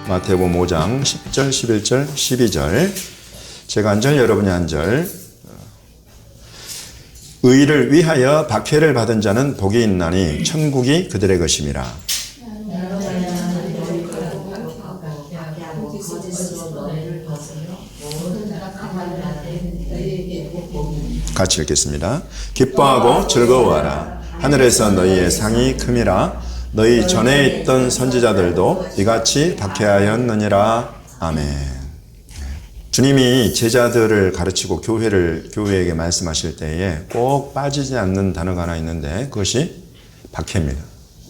마태복음 5장 10절, 11절, 12절. 제가 한 절, 여러분이 한 절. 의를 위하여 박해를 받은 자는 복이 있나니 천국이 그들의 것임이라. 같이 읽겠습니다. 기뻐하고 즐거워하라. 하늘에서 너희의 상이 큼이라. 너희 전에 있던 선지자들도 이같이 박해하였느니라. 아멘. 주님이 제자들을 가르치고 교회에게 말씀하실 때에 꼭 빠지지 않는 단어가 하나 있는데 그것이 박해입니다.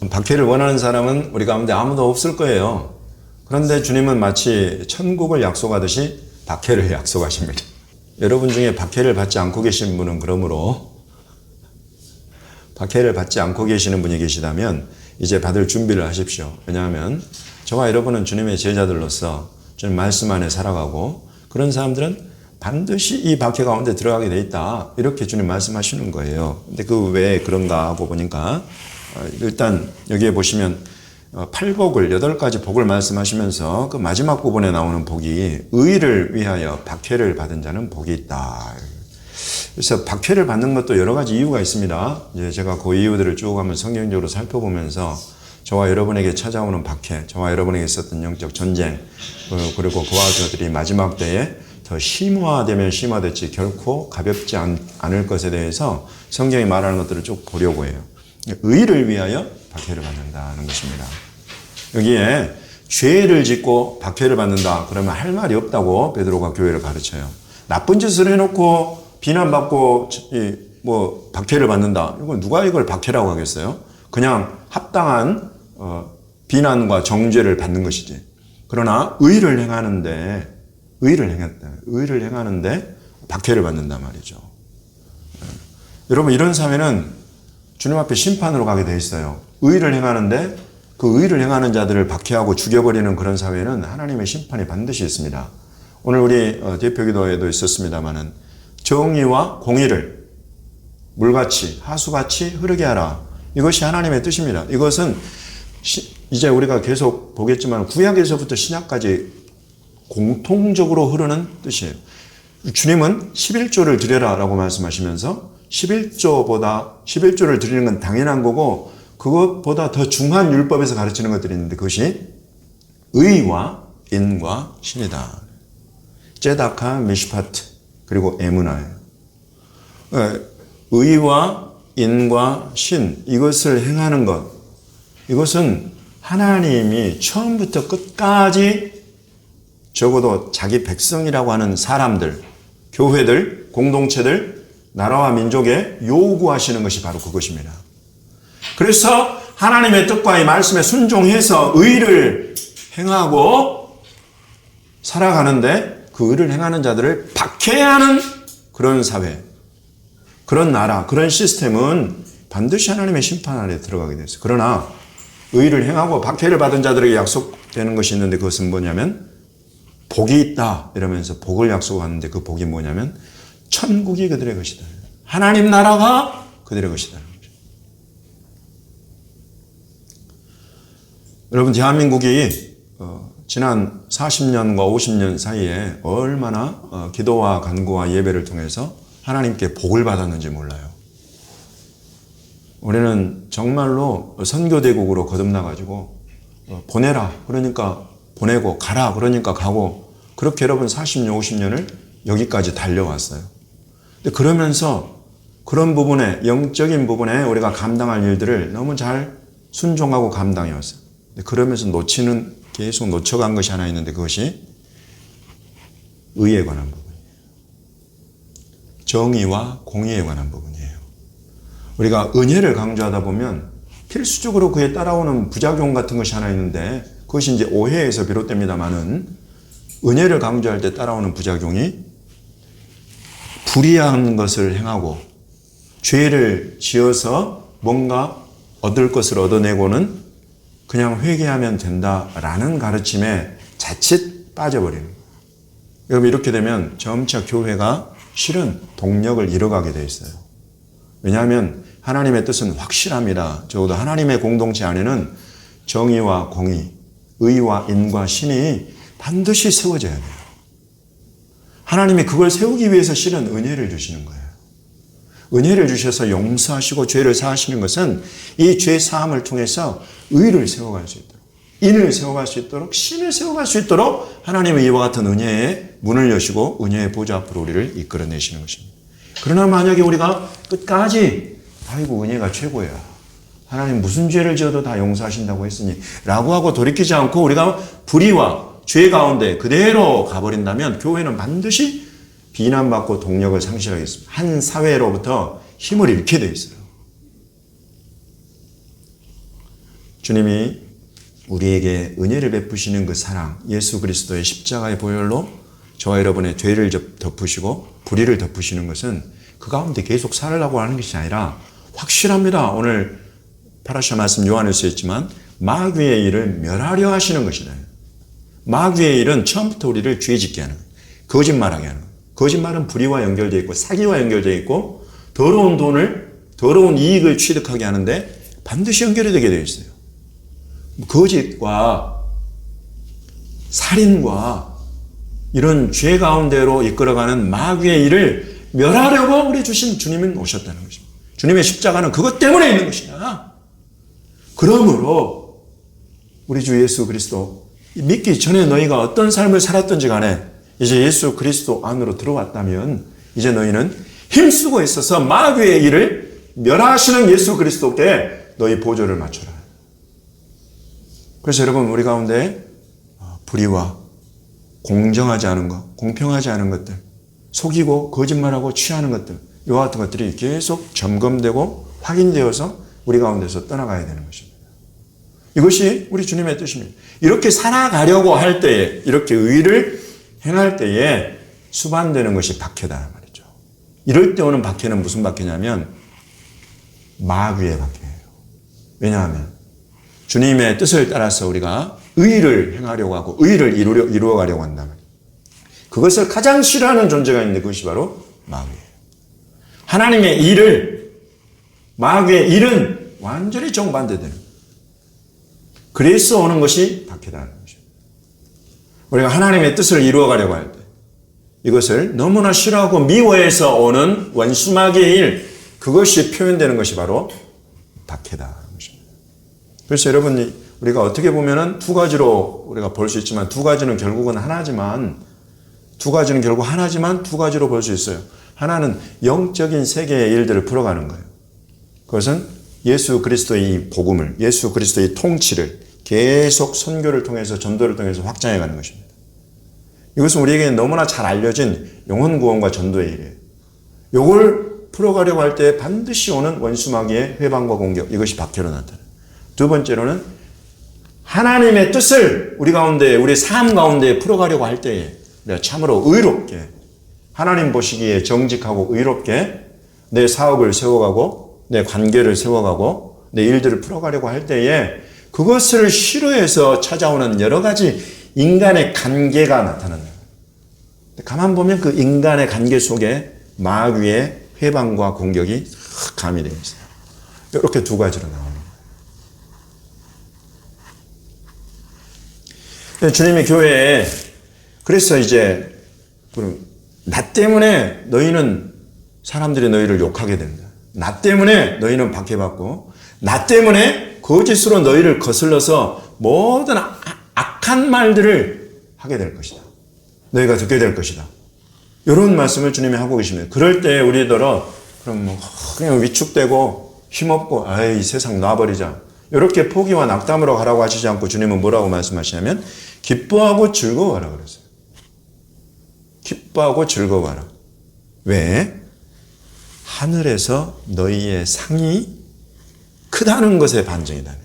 박해를 원하는 사람은 우리 가운데 아무도 없을 거예요. 그런데 주님은 마치 천국을 약속하듯이 박해를 약속하십니다. 여러분 중에 박해를 받지 않고 계신 분은 그러므로 박해를 받지 않고 계시는 분이 계시다면 이제 받을 준비를 하십시오. 왜냐하면 저와 여러분은 주님의 제자들로서 주님 말씀 안에 살아가고 그런 사람들은 반드시 이 박해 가운데 들어가게 돼 있다. 이렇게 주님 말씀하시는 거예요. 근데 그 왜 그런가 하고 보니까 일단 여기에 보시면 8복을 8가지 복을 말씀하시면서 그 마지막 부분에 나오는 복이 의를 위하여 박해를 받은 자는 복이 있다. 그래서 박해를 받는 것도 여러 가지 이유가 있습니다. 이제 제가 그 이유들을 쭉 한번 성경적으로 살펴보면서 저와 여러분에게 찾아오는 박해, 저와 여러분에게 있었던 영적 전쟁, 그리고 그와 그들이 마지막 때에 더 심화되면 심화됐지 결코 가볍지 않을 것에 대해서 성경이 말하는 것들을 쭉 보려고 해요. 의를 위하여 박해를 받는다는 것입니다. 여기에 죄를 짓고 박해를 받는다 그러면 할 말이 없다고 베드로가 교회를 가르쳐요. 나쁜 짓을 해놓고 비난받고 박해를 받는다. 이건 누가 이걸 박해라고 하겠어요? 그냥 합당한 비난과 정죄를 받는 것이지. 그러나 의를 행하는데 박해를 받는단 말이죠. 여러분 이런 사회는 주님 앞에 심판으로 가게 돼 있어요. 의를 행하는데 그 의를 행하는 자들을 박해하고 죽여버리는 그런 사회는 하나님의 심판이 반드시 있습니다. 오늘 우리 대표기도에도 있었습니다마는 정의와 공의를 물같이 하수같이 흐르게 하라. 이것이 하나님의 뜻입니다. 이것은 이제 우리가 계속 보겠지만 구약에서부터 신약까지 공통적으로 흐르는 뜻이에요. 주님은 11조를 드려라 라고 말씀하시면서 11조를 드리는 건 당연한 거고 그것보다 더 중한 율법에서 가르치는 것들이 있는데 그것이 의와 인과 신이다. 제다카 미시파트 그리고 에무나예요. 의와 인과 신 이것을 행하는 것 이것은 하나님이 처음부터 끝까지 적어도 자기 백성이라고 하는 사람들, 교회들, 공동체들, 나라와 민족에 요구하시는 것이 바로 그것입니다. 그래서 하나님의 뜻과 이 말씀에 순종해서 의를 행하고 살아가는데 그 의를 행하는 자들을 박해하는 그런 사회, 그런 나라, 그런 시스템은 반드시 하나님의 심판 아래 들어가게 됐어요. 그러나 의를 행하고 박해를 받은 자들에게 약속되는 것이 있는데 그것은 뭐냐면 복이 있다 이러면서 복을 약속하는데 그 복이 뭐냐면 천국이 그들의 것이다. 하나님 나라가 그들의 것이다. 여러분 대한민국이 지난 40년과 50년 사이에 얼마나 기도와 간구와 예배를 통해서 하나님께 복을 받았는지 몰라요. 우리는 정말로 선교대국으로 거듭나가지고 보내라 그러니까 보내고 가라 그러니까 가고 그렇게 여러분 40년 50년을 여기까지 달려왔어요. 근데 그러면서 그런 부분에 영적인 부분에 우리가 감당할 일들을 너무 잘 순종하고 감당해왔어요. 근데 그러면서 계속 놓쳐간 것이 하나 있는데 그것이 의에 관한 부분이에요. 정의와 공의에 관한 부분이에요. 우리가 은혜를 강조하다 보면 필수적으로 그에 따라오는 부작용 같은 것이 하나 있는데 그것이 이제 오해에서 비롯됩니다만은 은혜를 강조할 때 따라오는 부작용이 불의한 것을 행하고 죄를 지어서 뭔가 얻을 것을 얻어내고는 그냥 회개하면 된다라는 가르침에 자칫 빠져버리는 거예요. 여러분 이렇게 되면 점차 교회가 실은 동력을 잃어가게 돼 있어요. 왜냐하면 하나님의 뜻은 확실합니다. 적어도 하나님의 공동체 안에는 정의와 공의, 의와 인과 신이 반드시 세워져야 돼요. 하나님이 그걸 세우기 위해서 실은 은혜를 주시는 거예요. 은혜를 주셔서 용서하시고 죄를 사하시는 것은 이 죄 사함을 통해서 의를 세워갈 수 있도록, 인을 세워갈 수 있도록, 신을 세워갈 수 있도록 하나님은 이와 같은 은혜의 문을 여시고 은혜의 보좌 앞으로 우리를 이끌어내시는 것입니다. 그러나 만약에 우리가 끝까지 아이고 은혜가 최고야, 하나님 무슨 죄를 지어도 다 용서하신다고 했으니 라고 하고 돌이키지 않고 우리가 불의와 죄 가운데 그대로 가버린다면 교회는 반드시 비난받고 동력을 상실하겠습니다. 한 사회로부터 힘을 잃게 되어 있어요. 주님이 우리에게 은혜를 베푸시는 그 사랑, 예수 그리스도의 십자가의 보혈로 저와 여러분의 죄를 덮으시고 불의를 덮으시는 것은 그 가운데 계속 살으려고 하는 것이 아니라 확실합니다. 오늘 파라샤 말씀 요한에서 했지만 마귀의 일을 멸하려 하시는 것이다. 마귀의 일은 처음부터 우리를 죄짓게 하는 거예요. 거짓말하게 하는 거예요. 거짓말은 불의와 연결되어 있고 사기와 연결되어 있고 더러운 돈을, 더러운 이익을 취득하게 하는데 반드시 연결이 되게 되어 있어요. 거짓과 살인과 이런 죄 가운데로 이끌어가는 마귀의 일을 멸하려고 우리 주신 주님은 오셨다는 것입니다. 주님의 십자가는 그것 때문에 있는 것이냐. 그러므로 우리 주 예수 그리스도 믿기 전에 너희가 어떤 삶을 살았든지 간에 이제 예수 그리스도 안으로 들어왔다면 이제 너희는 힘쓰고 있어서 마귀의 일을 멸하시는 예수 그리스도께 너희 보조를 맞춰라. 그래서 여러분 우리 가운데 불의와 공정하지 않은 것, 공평하지 않은 것들, 속이고 거짓말하고 취하는 것들, 이와 같은 것들이 계속 점검되고 확인되어서 우리 가운데서 떠나가야 되는 것입니다. 이것이 우리 주님의 뜻입니다. 이렇게 살아가려고 할 때에, 이렇게 의를 행할 때에 수반되는 것이 박해다 말이죠. 이럴 때 오는 박해는 무슨 박해냐면 마귀의 박해예요. 왜냐하면 주님의 뜻을 따라서 우리가 의를 행하려고 하고 의를 이루어가려고 한다면 그것을 가장 싫어하는 존재가 있는데 그것이 바로 마귀예요. 하나님의 일을, 마귀의 일은 완전히 정반대되는 거예요. 그래서 오는 것이 박해다는 것이죠. 우리가 하나님의 뜻을 이루어가려고 할 때 이것을 너무나 싫어하고 미워해서 오는 원수마귀의 일, 그것이 표현되는 것이 바로 박해다는 것입니다. 그래서 여러분 우리가 어떻게 보면은 두 가지로 우리가 볼 수 있지만 두 가지는 결국은 하나지만 두 가지로 볼 수 있어요. 하나는 영적인 세계의 일들을 풀어가는 거예요. 그것은 예수 그리스도의 이 복음을, 예수 그리스도의 통치를 계속 선교를 통해서 전도를 통해서 확장해가는 것입니다. 이것은 우리에게 너무나 잘 알려진 영혼 구원과 전도의 일이에요. 이걸 풀어가려고 할 때 반드시 오는 원수마귀의 회방과 공격, 이것이 박해로 나타나요. 두 번째로는 하나님의 뜻을 우리 가운데, 우리 삶 가운데 풀어가려고 할 때에 내가 참으로 의롭게, 하나님 보시기에 정직하고 의롭게 내 사업을 세워가고 내 관계를 세워가고 내 일들을 풀어가려고 할 때에 그것을 싫어해서 찾아오는 여러 가지 인간의 관계가 나타난다. 가만 보면 그 인간의 관계 속에 마귀의 회방과 공격이 가미되어 있어요. 이렇게 두 가지로 나옵니다. 주님의 교회에 그래서 이제 나 때문에 너희는 사람들이 너희를 욕하게 된다. 나 때문에 너희는 박해받고 나 때문에 거짓으로 너희를 거슬러서 모든 악한 말들을 하게 될 것이다. 너희가 듣게 될 것이다. 이런 말씀을 주님이 하고 계십니다. 그럴 때 우리들은 그럼 그냥 위축되고 힘없고 이 세상 놔버리자. 이렇게 포기와 낙담으로 가라고 하시지 않고 주님은 뭐라고 말씀하시냐면 기뻐하고 즐거워하라 그랬어요. 기뻐하고 즐거워하라. 왜? 하늘에서 너희의 상이 크다는 것의 반증이다.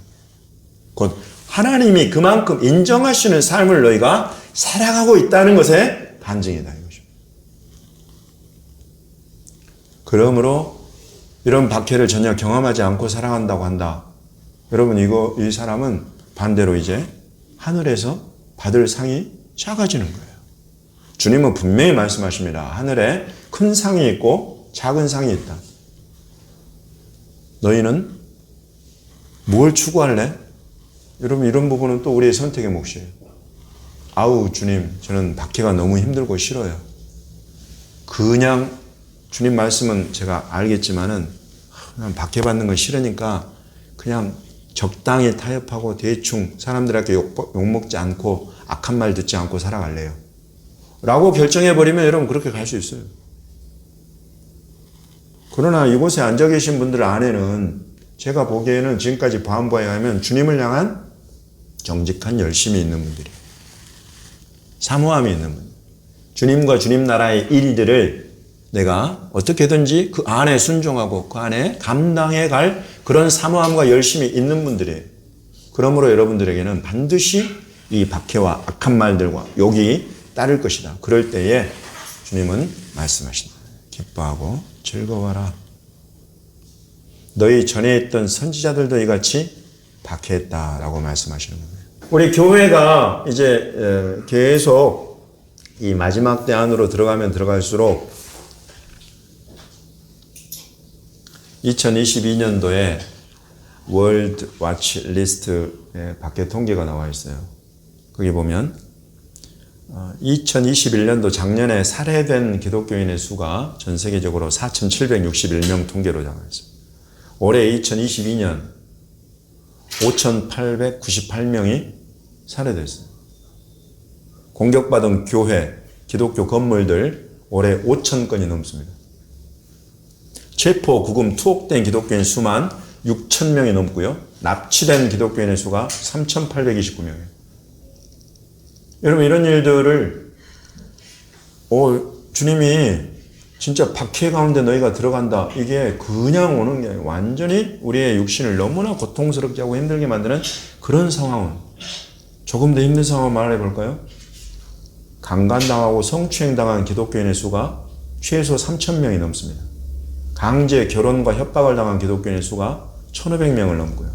곧 하나님이 그만큼 인정하시는 삶을 너희가 살아가고 있다는 것의 반증이다. 이것입니다. 그러므로 이런 박해를 전혀 경험하지 않고 살아간다고 한다. 여러분 이 사람은 반대로 이제 하늘에서 받을 상이 작아지는 거예요. 주님은 분명히 말씀하십니다. 하늘에 큰 상이 있고 작은 상이 있다. 너희는 뭘 추구할래? 여러분 이런 부분은 또 우리의 선택의 몫이에요. 아우 주님 저는 박해가 너무 힘들고 싫어요. 그냥 주님 말씀은 제가 알겠지만은 그냥 박해받는 건 싫으니까 그냥 적당히 타협하고 대충 사람들에게 욕먹지 않고 악한 말 듣지 않고 살아갈래요. 라고 결정해버리면 여러분 그렇게 갈 수 있어요. 그러나 이곳에 앉아 계신 분들 안에는 제가 보기에는 지금까지 보한 바에 의하면 주님을 향한 정직한 열심이 있는 분들이, 사모함이 있는 분, 주님과 주님 나라의 일들을 내가 어떻게든지 그 안에 순종하고 그 안에 감당해 갈 그런 사모함과 열심이 있는 분들이에요. 그러므로 여러분들에게는 반드시 이 박해와 악한 말들과 욕이 따를 것이다. 그럴 때에 주님은 말씀하신다. 기뻐하고 즐거워라. 너희 전에 있던 선지자들도 이같이 박해했다라고 말씀하시는 겁니다. 우리 교회가 이제 계속 이 마지막 때 안으로 들어가면 들어갈수록 2022년도에 월드 와치 리스트에 박해 통계가 나와 있어요. 거기 보면 2021년도 작년에 살해된 기독교인의 수가 전 세계적으로 4,761명 통계로 나와 있어요. 올해 2022년 5,898명이 살해됐어요. 공격받은 교회, 기독교 건물들 올해 5,000건이 넘습니다. 체포, 구금, 투옥된 기독교인 수만 6,000명이 넘고요. 납치된 기독교인의 수가 3,829명이에요. 여러분 이런 일들을 주님이 진짜 박해 가운데 너희가 들어간다. 이게 그냥 오는 게 아니라 완전히 우리의 육신을 너무나 고통스럽게 하고 힘들게 만드는 그런 상황은 조금 더 힘든 상황을 말해 볼까요? 강간당하고 성추행당한 기독교인의 수가 최소 3,000명이 넘습니다. 강제 결혼과 협박을 당한 기독교인의 수가 1,500명을 넘고요.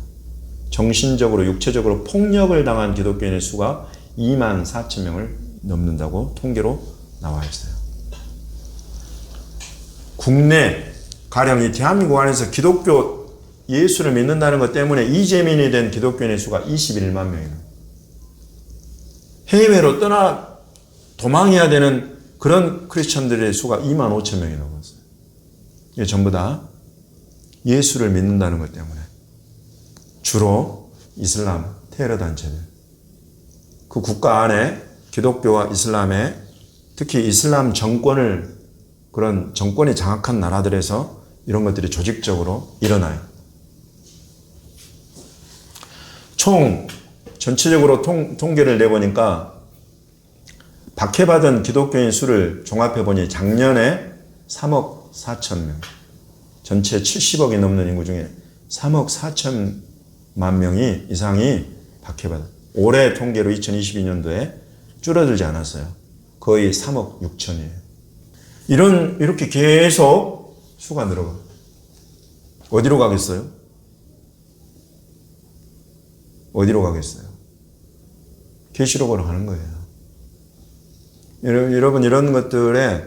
정신적으로 육체적으로 폭력을 당한 기독교인의 수가 24,000명을 넘는다고 통계로 나와 있어요. 국내 가령 이 대한민국 안에서 기독교 예수를 믿는다는 것 때문에 이재민이 된 기독교인의 수가 21만 명이에요. 해외로 떠나 도망해야 되는 그런 크리스천들의 수가 2만 5천 명이 넘었어요. 이게 전부 다 예수를 믿는다는 것 때문에. 주로 이슬람 테러 단체들. 그 국가 안에 기독교와 이슬람의 특히 이슬람 정권을 그런 정권이 장악한 나라들에서 이런 것들이 조직적으로 일어나요. 총 전체적으로 통계를 내보니까 박해받은 기독교인 수를 종합해보니 작년에 3억 4천 명, 전체 70억이 넘는 인구 중에 3억 4천만 명이 이상이 박해받은, 올해 통계로 2022년도에 줄어들지 않았어요. 거의 3억 6천이에요. 이렇게 계속 수가 늘어가. 어디로 가겠어요? 어디로 가겠어요? 계시록으로 가는 거예요. 여러분 이런 것들에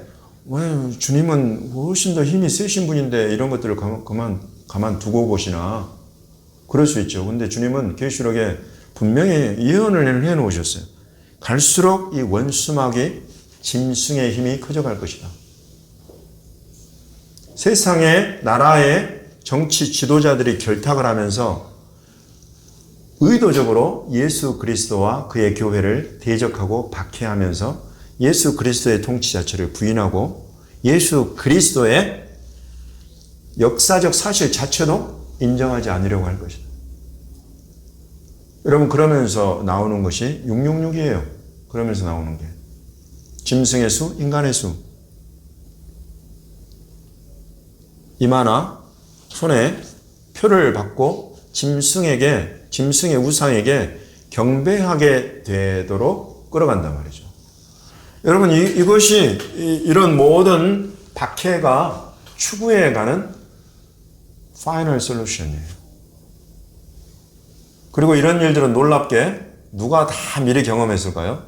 주님은 훨씬 더 힘이 세신 분인데 이런 것들을 가만 두고 보시나 그럴 수 있죠. 근데 주님은 계시록에 분명히 예언을 해놓으셨어요. 갈수록 이 원수막이 짐승의 힘이 커져갈 것이다. 세상의 나라의 정치 지도자들이 결탁을 하면서 의도적으로 예수 그리스도와 그의 교회를 대적하고 박해하면서 예수 그리스도의 통치 자체를 부인하고 예수 그리스도의 역사적 사실 자체도 인정하지 않으려고 할 것이다. 여러분 그러면서 나오는 것이 666이에요. 그러면서 나오는 게 짐승의 수, 인간의 수. 이마나 손에 표를 받고 짐승의 우상에게 경배하게 되도록 끌어간단 말이죠. 여러분 이것이 이런 모든 박해가 추구해가는 파이널 솔루션이에요. 그리고 이런 일들은 놀랍게 누가 다 미리 경험했을까요?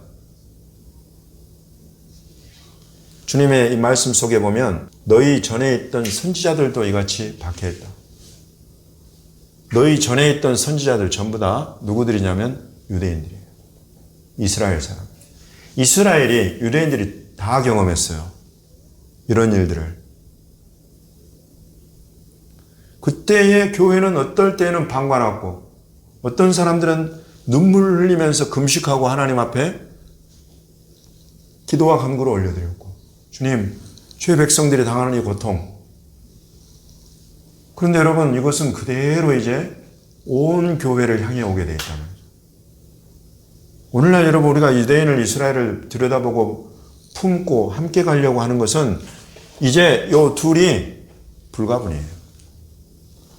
주님의 이 말씀 속에 보면 너희 전에 있던 선지자들도 이같이 박해했다. 너희 전에 있던 선지자들 전부 다 누구들이냐면 유대인들이에요. 이스라엘 사람. 이스라엘이 유대인들이 다 경험했어요. 이런 일들을. 그때의 교회는 어떨 때는 방관하고 어떤 사람들은 눈물 흘리면서 금식하고 하나님 앞에 기도와 간구를 올려드렸고 주님, 주의 백성들이 당하는 이 고통. 그런데 여러분 이것은 그대로 이제 온 교회를 향해 오게 되어 있다는 거죠. 오늘날 여러분 우리가 유대인을 이스라엘을 들여다보고 품고 함께 가려고 하는 것은 이제 요 둘이 불가분이에요.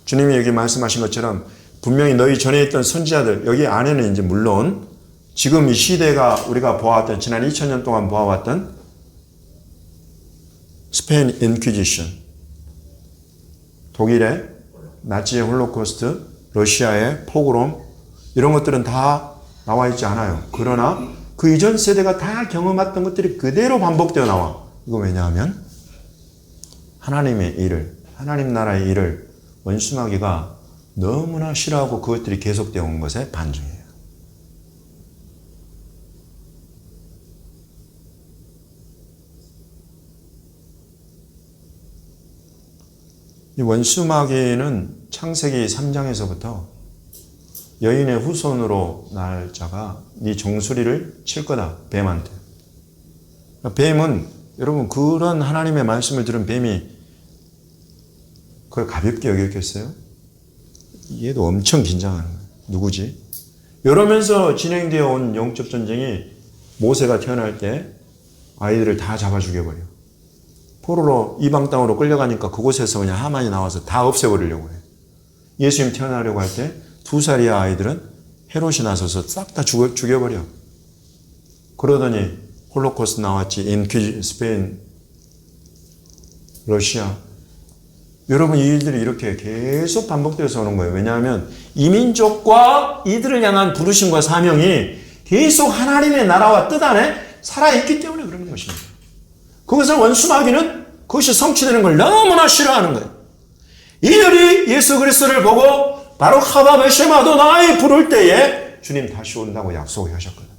주님이 여기 말씀하신 것처럼 분명히 너희 전에 있던 선지자들 여기 안에는 이제 물론 지금 이 시대가 우리가 보아왔던 지난 2000년 동안 보아왔던 스페인 인퀴지션, 독일의 나치의 홀로코스트, 러시아의 포그롬 이런 것들은 다 나와 있지 않아요. 그러나 그 이전 세대가 다 경험했던 것들이 그대로 반복되어 나와. 이거 왜냐하면 하나님의 일을, 하나님 나라의 일을 원수마귀가 너무나 싫어하고 그것들이 계속되어 온 것의 반증이에요. 이 원수마귀는 창세기 3장에서부터 여인의 후손으로 날 자가 네 정수리를 칠 거다. 뱀한테. 뱀은 여러분 그런 하나님의 말씀을 들은 뱀이 그걸 가볍게 여겼겠어요? 얘도 엄청 긴장하는 거예요. 누구지? 이러면서 진행되어 온 영적 전쟁이 모세가 태어날 때 아이들을 다 잡아 죽여버려. 포로로 이방 땅으로 끌려가니까 그곳에서 그냥 하만이 나와서 다 없애버리려고 해요. 예수님 태어나려고 할 때 2살이야 아이들은 헤롯이 나서서 싹 다 죽여버려. 그러더니 홀로코스트 나왔지. 스페인, 러시아. 여러분 이 일들이 이렇게 계속 반복되어서 오는 거예요. 왜냐하면 이민족과 이들을 향한 부르심과 사명이 계속 하나님의 나라와 뜻 안에 살아있기 때문에 그런 것입니다. 그것을 원수마귀는 그것이 성취되는 걸 너무나 싫어하는 거예요. 이들이 예수 그리스도를 보고 바로 하바 베쉐마도 나이 부를 때에 주님 다시 온다고 약속을 하셨거든요.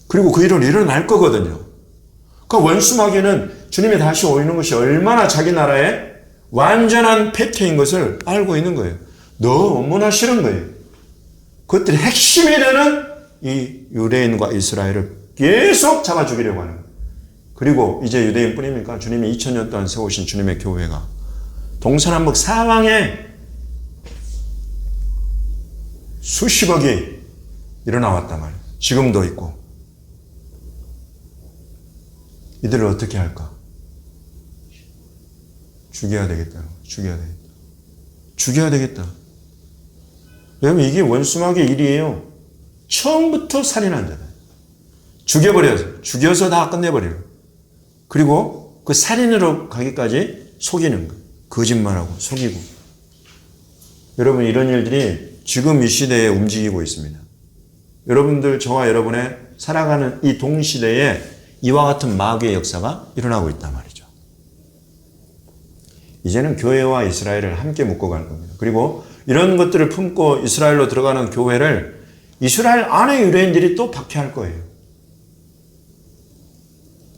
그리고 그 일은 일어날 거거든요. 그 원수마귀는 주님이 다시 오는 것이 얼마나 자기 나라의 완전한 패퇴인 것을 알고 있는 거예요. 너무나 싫은 거예요. 그것들이 핵심이 되는 이 유대인과 이스라엘을 계속 잡아 죽이려고 하는 거예요. 그리고 이제 유대인뿐입니까? 주님이 2000년 동안 세우신 주님의 교회가 동서남북 사방에 수십억이 일어나왔단 말이에요. 지금도 있고. 이들을 어떻게 할까? 죽여야 되겠다. 죽여야 되겠다. 죽여야 되겠다. 왜냐하면 이게 원수마귀의 일이에요. 처음부터 살인한 자다. 죽여버려서. 죽여서 다 끝내버려요. 그리고 그 살인으로 가기까지 속이는 거예요. 거짓말하고 속이고. 여러분 이런 일들이 지금 이 시대에 움직이고 있습니다. 여러분들 저와 여러분의 살아가는 이 동시대에 이와 같은 마귀의 역사가 일어나고 있단 말이죠. 이제는 교회와 이스라엘을 함께 묶어가는 겁니다. 그리고 이런 것들을 품고 이스라엘로 들어가는 교회를 이스라엘 안의 유대인들이 또 박해할 거예요.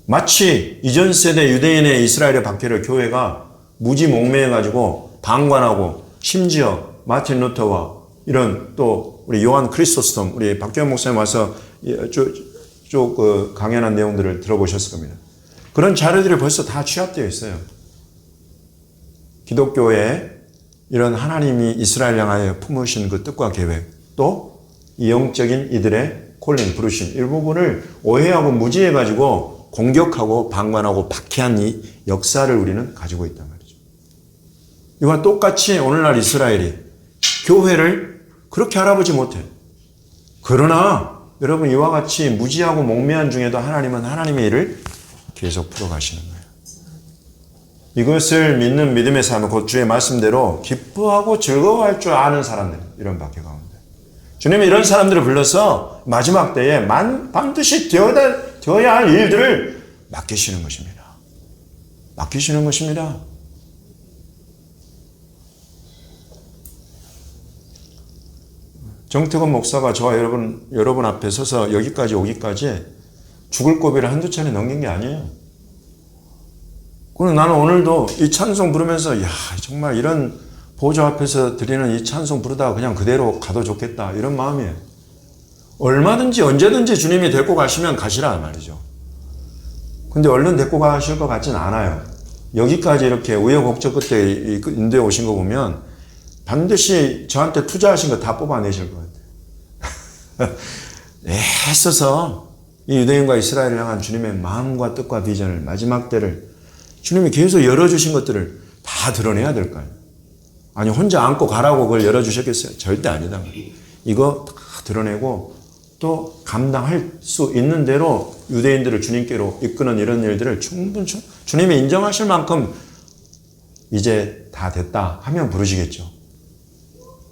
마치 이전 세대 유대인의 이스라엘의 박해를 교회가 무지 목매해가지고 방관하고 심지어 마틴 루터와 이런 또 우리 요한 크리소스톰 우리 박경현 목사님 와서 쭉 강연한 내용들을 들어보셨을 겁니다. 그런 자료들이 벌써 다 취합되어 있어요. 기독교의 이런 하나님이 이스라엘 향하여 품으신 그 뜻과 계획 또 이 영적인 이들의 콜링 부르심 일부분을 오해하고 무지해가지고 공격하고 방관하고 박해한 이 역사를 우리는 가지고 있단 말이죠. 이와 똑같이 오늘날 이스라엘이 교회를 그렇게 알아보지 못해. 그러나 여러분 이와 같이 무지하고 몽매한 중에도 하나님은 하나님의 일을 계속 풀어가시는 거예요. 이것을 믿는 믿음의 삶은 곧 주의 말씀대로 기뻐하고 즐거워할 줄 아는 사람들 이런 박해 가운데 주님이 이런 사람들을 불러서 마지막 때에 반드시 되어야 할 일들을 맡기시는 것입니다. 맡기시는 것입니다. 정태근 목사가 저와 여러분 앞에 서서 여기까지 오기까지 죽을 고비를 한두 차례 넘긴 게 아니에요. 그럼 나는 오늘도 이 찬송 부르면서 야 정말 이런 보좌 앞에서 드리는 이 찬송 부르다가 그냥 그대로 가도 좋겠다 이런 마음이에요. 얼마든지 언제든지 주님이 데리고 가시면 가시라 말이죠. 근데 얼른 데리고 가실 것 같진 않아요. 여기까지 이렇게 우여곡절 끝에 인도에 오신 거 보면 반드시 저한테 투자하신 거 다 뽑아내실 것 같아요. 애써서 이 유대인과 이스라엘을 향한 주님의 마음과 뜻과 비전을 마지막 때를 주님이 계속 열어주신 것들을 다 드러내야 될 거예요. 아니 혼자 안고 가라고 그걸 열어주셨겠어요? 절대 아니다. 이거 다 드러내고 또 감당할 수 있는 대로 유대인들을 주님께로 이끄는 이런 일들을 충분히 주님이 인정하실 만큼 이제 다 됐다 하면 부르시겠죠.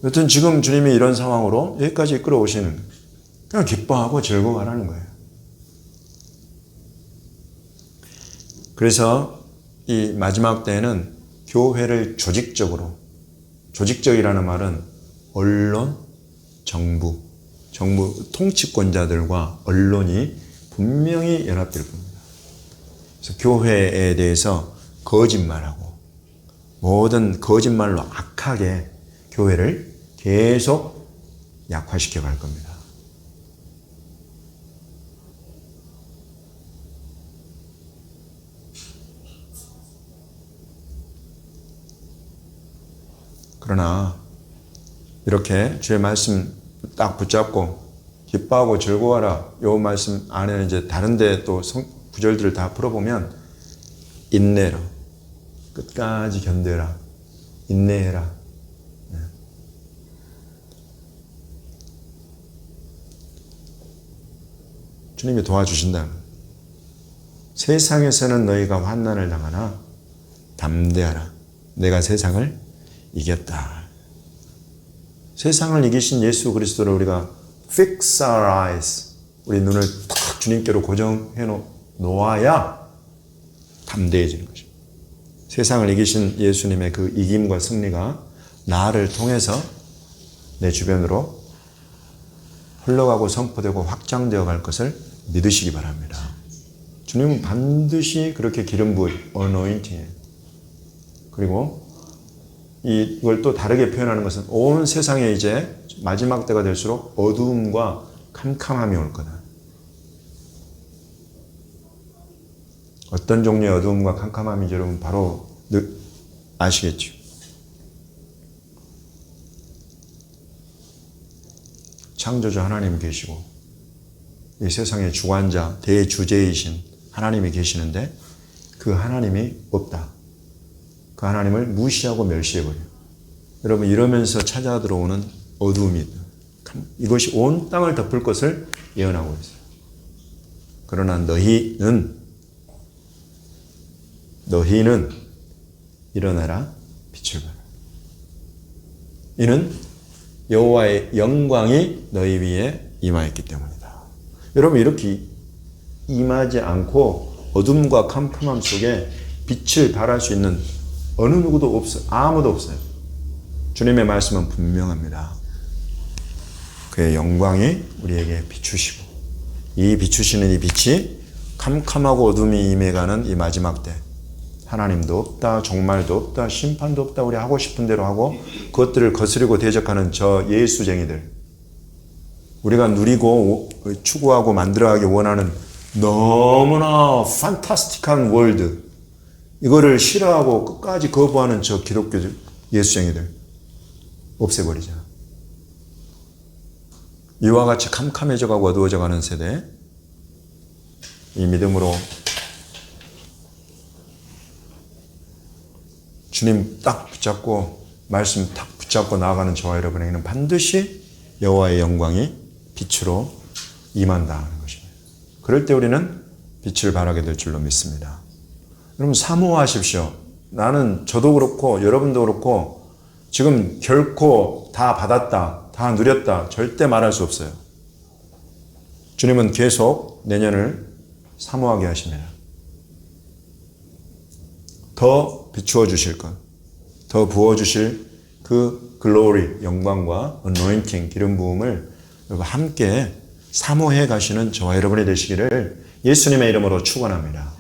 여튼 지금 주님이 이런 상황으로 여기까지 이끌어 오시는 그냥 기뻐하고 즐거워하라는 거예요. 그래서 이 마지막 때에는 교회를 조직적이라는 말은 언론, 정부 통치권자들과 언론이 분명히 연합될 겁니다. 그래서 교회에 대해서 거짓말하고 모든 거짓말로 악하게 교회를 계속 약화시켜 갈 겁니다. 그러나 이렇게 주의 말씀 딱 붙잡고 기뻐하고 즐거워하라 요 말씀 안에 이제 다른데 또 구절들을 다 풀어보면 인내로 끝까지 견뎌라 인내해라 주님이 도와주신다. 세상에서는 너희가 환난을 당하나 담대하라 내가 세상을 이겼다. 세상을 이기신 예수 그리스도를 우리가 fix our eyes, 우리 눈을 딱 주님께로 고정해 놓아야 담대해지는 것입니다. 세상을 이기신 예수님의 그 이김과 승리가 나를 통해서 내 주변으로 흘러가고 선포되고 확장되어 갈 것을 믿으시기 바랍니다. 주님은 반드시 그렇게 기름 부으 anointing 그리고 이걸 또 다르게 표현하는 것은 온 세상에 이제 마지막 때가 될수록 어두움과 캄캄함이 올 거다. 어떤 종류의 어두움과 캄캄함인지 여러분 바로 아시겠죠? 창조주 하나님이 계시고 이 세상의 주관자, 대주제이신 하나님이 계시는데 그 하나님이 없다. 그 하나님을 무시하고 멸시해버려요. 여러분 이러면서 찾아 들어오는 어두움이 있다. 이것이 온 땅을 덮을 것을 예언하고 있어요. 그러나 너희는 일어나라 빛을 발하라. 이는 여호와의 영광이 너희 위에 임하였기 때문이다. 여러분 이렇게 임하지 않고 어둠과 캄캄함 속에 빛을 발할 수 있는 어느 누구도 없어요. 아무도 없어요. 주님의 말씀은 분명합니다. 그의 영광이 우리에게 비추시고 이 비추시는 이 빛이 캄캄하고 어둠이 임해가는 이 마지막 때 하나님도 없다, 종말도 없다, 심판도 없다, 우리 하고 싶은 대로 하고 그것들을 거스르고 대적하는 저 예수쟁이들 우리가 누리고 추구하고 만들어가기 원하는 너무나 판타스틱한 월드 이거를 싫어하고 끝까지 거부하는 저 기독교 예수쟁이들 없애버리자. 이와 같이 캄캄해져가고 어두워져가는 세대 이 믿음으로 주님 딱 붙잡고 말씀 딱 붙잡고 나아가는 저와 여러분에게는 반드시 여호와의 영광이 빛으로 임한다는 것입니다. 그럴 때 우리는 빛을 발하게 될 줄로 믿습니다. 여러분 사모하십시오. 나는 저도 그렇고 여러분도 그렇고 지금 결코 다 받았다, 다 누렸다 절대 말할 수 없어요. 주님은 계속 내년을 사모하게 하십니다. 더 비추어 주실 것, 더 부어 주실 그 글로리, 영광과 어노인팅, 기름 부음을 함께 사모해 가시는 저와 여러분이 되시기를 예수님의 이름으로 축원합니다.